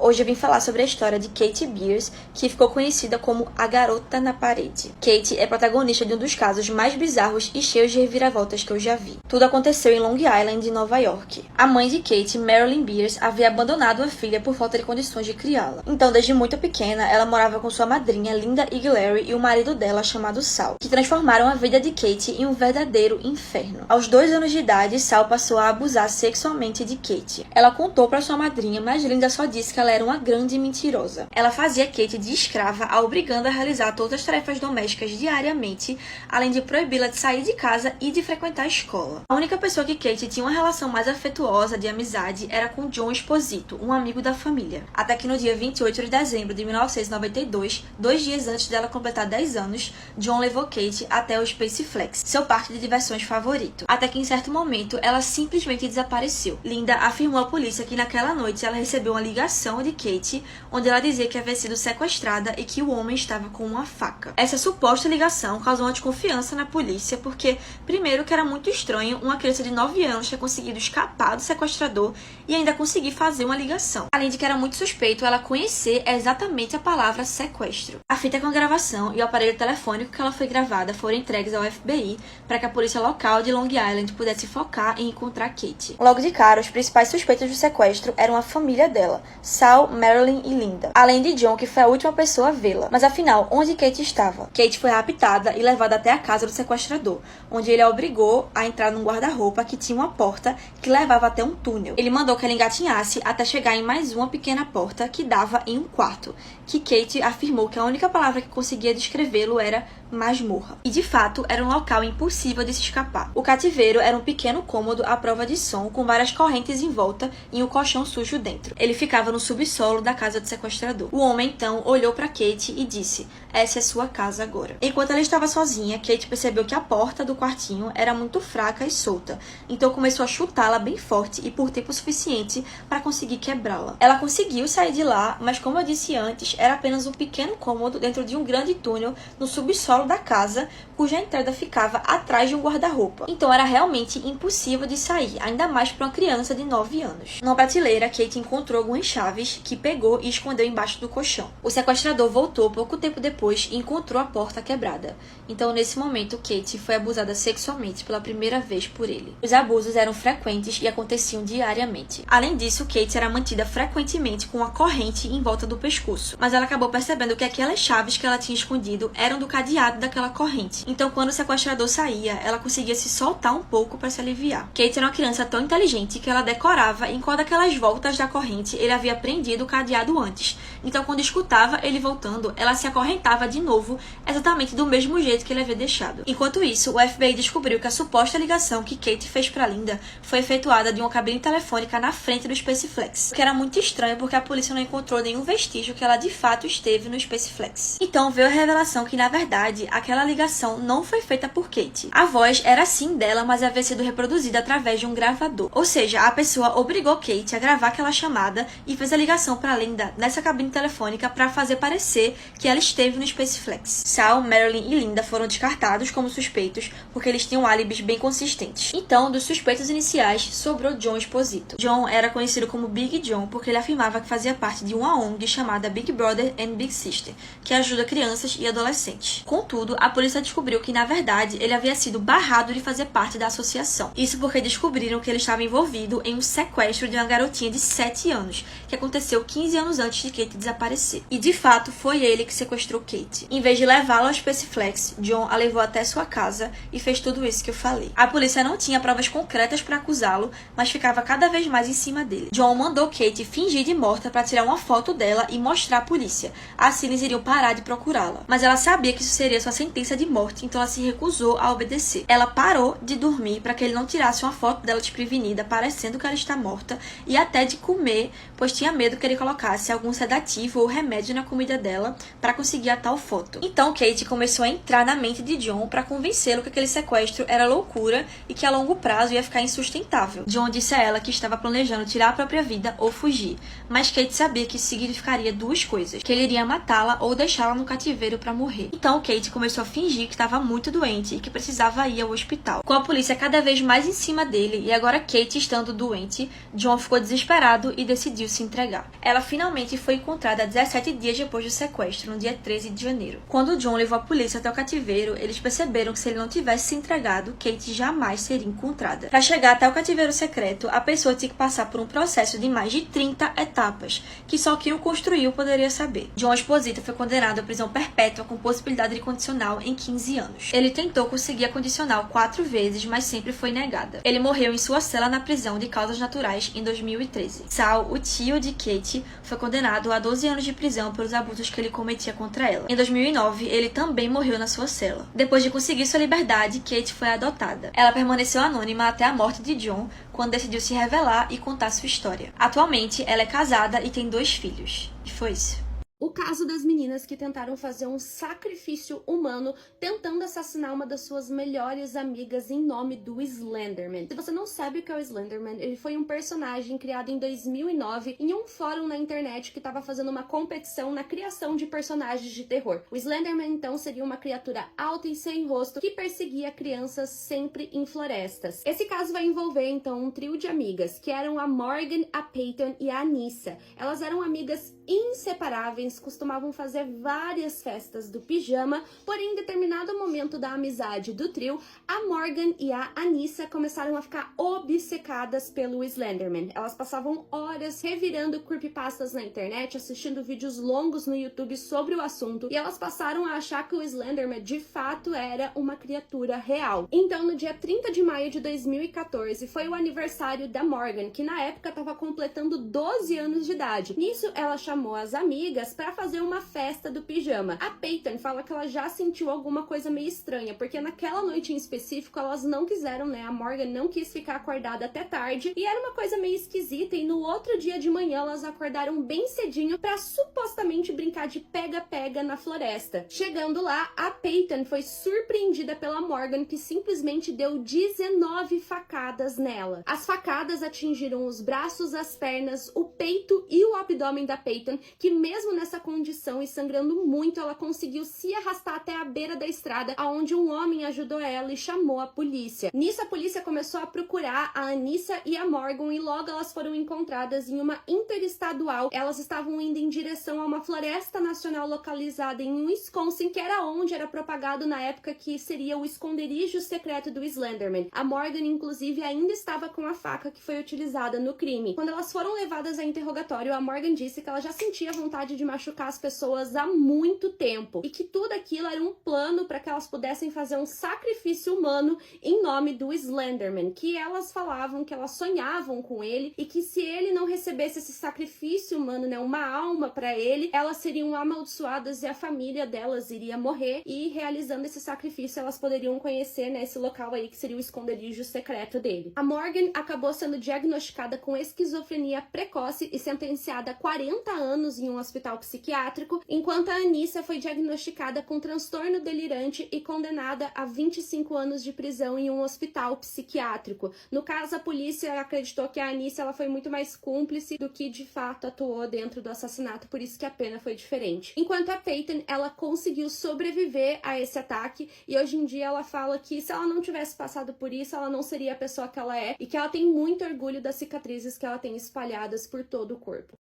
Hoje eu vim falar sobre a história de Kate Beers, que ficou conhecida como a Garota na Parede. Kate é protagonista de um dos casos mais bizarros e cheios de reviravoltas que eu já vi. Tudo aconteceu em Long Island, em Nova York. A mãe de Kate, Marilyn Beers, havia abandonado a filha por falta de condições de criá-la. Então, desde muito pequena, ela morava com sua madrinha, Linda Iglary, e o marido dela, chamado Sal, que transformaram a vida de Kate em um verdadeiro inferno. Aos 2 anos de idade, Sal passou a abusar sexualmente de Kate. Ela contou para sua madrinha, mas Linda só disse que ela era uma grande mentirosa. Ela fazia Kate de escrava, a obrigando a realizar todas as tarefas domésticas diariamente, além de proibi-la de sair de casa e de frequentar a escola. A única pessoa que Kate tinha uma relação mais afetuosa de amizade era com John Esposito, um amigo da família. Até que no dia 28 de dezembro de 1992, 2 dias antes dela completar 10 anos, John levou Kate até o Space Flex, seu parque de diversões favorito. Até que em certo momento, ela simplesmente desapareceu. Linda afirmou à polícia que naquela noite ela recebeu uma ligação de Kate, onde ela dizia que havia sido sequestrada e que o homem estava com uma faca. Essa suposta ligação causou uma desconfiança na polícia, porque, primeiro, que era muito estranho uma criança de 9 anos ter conseguido escapar do sequestrador e ainda conseguir fazer uma ligação. Além de que era muito suspeito ela conhecer exatamente a palavra sequestro. A fita com a gravação e o aparelho telefônico que ela foi gravada foram entregues ao FBI para que a polícia local de Long Island pudesse focar em encontrar Kate. Logo de cara, os principais suspeitos do sequestro eram a família dela, Sal, Marilyn e Linda, além de John, que foi a última pessoa a vê-la. Mas afinal, onde Kate estava? Kate foi raptada e levada até a casa do sequestrador, onde ele a obrigou a entrar num guarda-roupa que tinha uma porta que levava até um túnel. Ele mandou que ela engatinhasse até chegar em mais uma pequena porta que dava em um quarto, que Kate afirmou que a única palavra que conseguia descrevê-lo era masmorra. E de fato, era um local impossível de se escapar. O cativeiro era um pequeno cômodo à prova de som, com várias correntes em volta e um colchão sujo dentro. Ele ficava no subsolo da casa do sequestrador. O homem, então, olhou para Kate e disse: "Essa é sua casa agora." Enquanto ela estava sozinha, Kate percebeu que a porta do quartinho era muito fraca e solta, então começou a chutá-la bem forte e por tempo suficiente para conseguir quebrá-la. Ela conseguiu sair de lá, mas como eu disse antes, era apenas um pequeno cômodo dentro de um grande túnel no subsolo da casa, cuja entrada ficava atrás de um guarda-roupa. Então era realmente impossível de sair, ainda mais para uma criança de 9 anos. Numa prateleira, Kate encontrou algumas chaves que pegou e escondeu embaixo do colchão. O sequestrador voltou pouco tempo depois e encontrou a porta quebrada. Então, nesse momento, Kate foi abusada sexualmente pela primeira vez por ele. Os abusos eram frequentes e aconteciam diariamente. Além disso, Kate era mantida frequentemente com uma corrente em volta do pescoço, mas ela acabou percebendo que aquelas chaves que ela tinha escondido eram do cadeado daquela corrente. Então, quando o sequestrador saía, ela conseguia se soltar um pouco para se aliviar. Kate era uma criança tão inteligente que ela decorava em qual daquelas voltas da corrente ele havia prendido o cadeado antes. Então, quando escutava ele voltando, ela se acorrentava de novo, exatamente do mesmo jeito que ele havia deixado. Enquanto isso, o FBI descobriu que a suposta ligação que Kate fez para Linda foi efetuada de uma cabine telefônica na frente do Space Flex, o que era muito estranho porque a polícia não encontrou nenhum vestígio que ela de fato esteve no Space Flex. Então veio a revelação que, na verdade, aquela ligação não foi feita por Kate. A voz era sim dela, mas havia sido reproduzida através de um gravador. Ou seja, a pessoa obrigou Kate a gravar aquela chamada e fez a ligação para Linda nessa cabine telefônica para fazer parecer que ela esteve no Space Flex. Sal, Marilyn e Linda foram descartados como suspeitos porque eles tinham álibis bem consistentes. Então, dos suspeitos iniciais, sobrou John Esposito. John era conhecido como Big John porque ele afirmava que fazia parte de uma ONG chamada Big Brother and Big Sister, que ajuda crianças e adolescentes. Contudo, a polícia descobriu que, na verdade, ele havia sido barrado de fazer parte da associação. Isso porque descobriram que ele estava envolvido em um sequestro de uma garotinha de 7 anos, que aconteceu 15 anos antes de Kate desaparecer. E, de fato, foi ele que sequestrou Kate. Em vez de levá-la ao Space Flex, John a levou até sua casa e fez tudo isso que eu falei. A polícia não tinha provas concretas para acusá-lo, mas ficava cada vez mais em cima dele. John mandou Kate fingir de morta para tirar uma foto dela e mostrar à polícia. Assim eles iriam parar de procurá-la. Mas ela sabia que isso seria sua sentença de morte, então ela se recusou a obedecer. Ela parou de dormir para que ele não tirasse uma foto dela desprevenida, parecendo que ela está morta, e até de comer, pois tinha medo que ele colocasse algum sedativo ou remédio na comida dela para conseguir a tal foto. Então Kate começou a entrar na mente de John para convencê-lo que aquele sequestro era loucura e que a longo prazo ia ficar insustentável. John disse a ela que estava planejando tirar a própria vida ou fugir, mas Kate sabia que isso significaria duas coisas: que ele iria matá-la ou deixá-la no cativeiro para morrer. Então Kate começou a fingir que estava muito doente e que precisava ir ao hospital. Com a polícia cada vez mais em cima dele e agora Kate estando doente, John ficou desesperado e decidiu se entregar. chegar. Ela finalmente foi encontrada 17 dias depois do sequestro, no dia 13 de janeiro. Quando John levou a polícia até o cativeiro, eles perceberam que se ele não tivesse se entregado, Kate jamais seria encontrada. Para chegar até o cativeiro secreto, a pessoa tinha que passar por um processo de mais de 30 etapas, que só quem o construiu poderia saber. John Esposito foi condenado à prisão perpétua com possibilidade de condicional em 15 anos. Ele tentou conseguir a condicional 4 vezes, mas sempre foi negada. Ele morreu em sua cela na prisão de causas naturais em 2013. Sal, o tio de Kate, foi condenado a 12 anos de prisão pelos abusos que ele cometia contra ela. Em 2009, ele também morreu na sua cela. Depois de conseguir sua liberdade, Kate foi adotada. Ela permaneceu anônima até a morte de John, quando decidiu se revelar e contar sua história. Atualmente, ela é casada e tem 2 filhos. E foi isso. O caso das meninas que tentaram fazer um sacrifício humano tentando assassinar uma das suas melhores amigas em nome do Slenderman. Se você não sabe o que é o Slenderman, ele foi um personagem criado em 2009 em um fórum na internet que estava fazendo uma competição na criação de personagens de terror. O Slenderman, então, seria uma criatura alta e sem rosto que perseguia crianças sempre em florestas. Esse caso vai envolver, então, um trio de amigas, que eram a Morgan, a Peyton e a Anissa. Elas eram amigas inseparáveis, costumavam fazer várias festas do pijama, porém em determinado momento da amizade do trio, a Morgan e a Anissa começaram a ficar obcecadas pelo Slenderman. Elas passavam horas revirando creepypastas na internet, assistindo vídeos longos no YouTube sobre o assunto, e elas passaram a achar que o Slenderman de fato era uma criatura real. Então, no dia 30 de maio de 2014, foi o aniversário da Morgan, que na época estava completando 12 anos de idade. Nisso, ela chamou as amigas para fazer uma festa do pijama. A Peyton fala que ela já sentiu alguma coisa meio estranha, porque naquela noite em específico elas não quiseram, né? A Morgan não quis ficar acordada até tarde e era uma coisa meio esquisita, e no outro dia de manhã elas acordaram bem cedinho para supostamente brincar de pega-pega na floresta. Chegando lá, a Peyton foi surpreendida pela Morgan, que simplesmente deu 19 facadas nela. As facadas atingiram os braços, as pernas, o peito e o abdômen da Peyton, que mesmo nessa condição e sangrando muito, ela conseguiu se arrastar até a beira da estrada, aonde um homem ajudou ela e chamou a polícia. Nisso, a polícia começou a procurar a Anissa e a Morgan, e logo elas foram encontradas em uma interestadual. Elas estavam indo em direção a uma floresta nacional localizada em Wisconsin, que era onde era propagado na época que seria o esconderijo secreto do Slenderman. A Morgan, inclusive, ainda estava com a faca que foi utilizada no crime. Quando elas foram levadas a interrogatório, a Morgan disse que ela já sentia vontade de machucar as pessoas há muito tempo e que tudo aquilo era um plano para que elas pudessem fazer um sacrifício humano em nome do Slenderman, que elas falavam que elas sonhavam com ele e que se ele não recebesse esse sacrifício humano, né, uma alma para ele, elas seriam amaldiçoadas e a família delas iria morrer, e realizando esse sacrifício elas poderiam conhecer, né, esse local aí que seria o esconderijo secreto dele. A Morgan acabou sendo diagnosticada com esquizofrenia precoce e sentenciada a 40 anos em um hospital psiquiátrico, enquanto a Anissa foi diagnosticada com transtorno delirante e condenada a 25 anos de prisão em um hospital psiquiátrico. No caso, a polícia acreditou que a Anissa ela foi muito mais cúmplice do que de fato atuou dentro do assassinato, por isso que a pena foi diferente. Enquanto a Peyton, ela conseguiu sobreviver a esse ataque, e hoje em dia ela fala que se ela não tivesse passado por isso, ela não seria a pessoa que ela é, e que ela tem muito orgulho das cicatrizes que ela tem espalhadas por todo o corpo.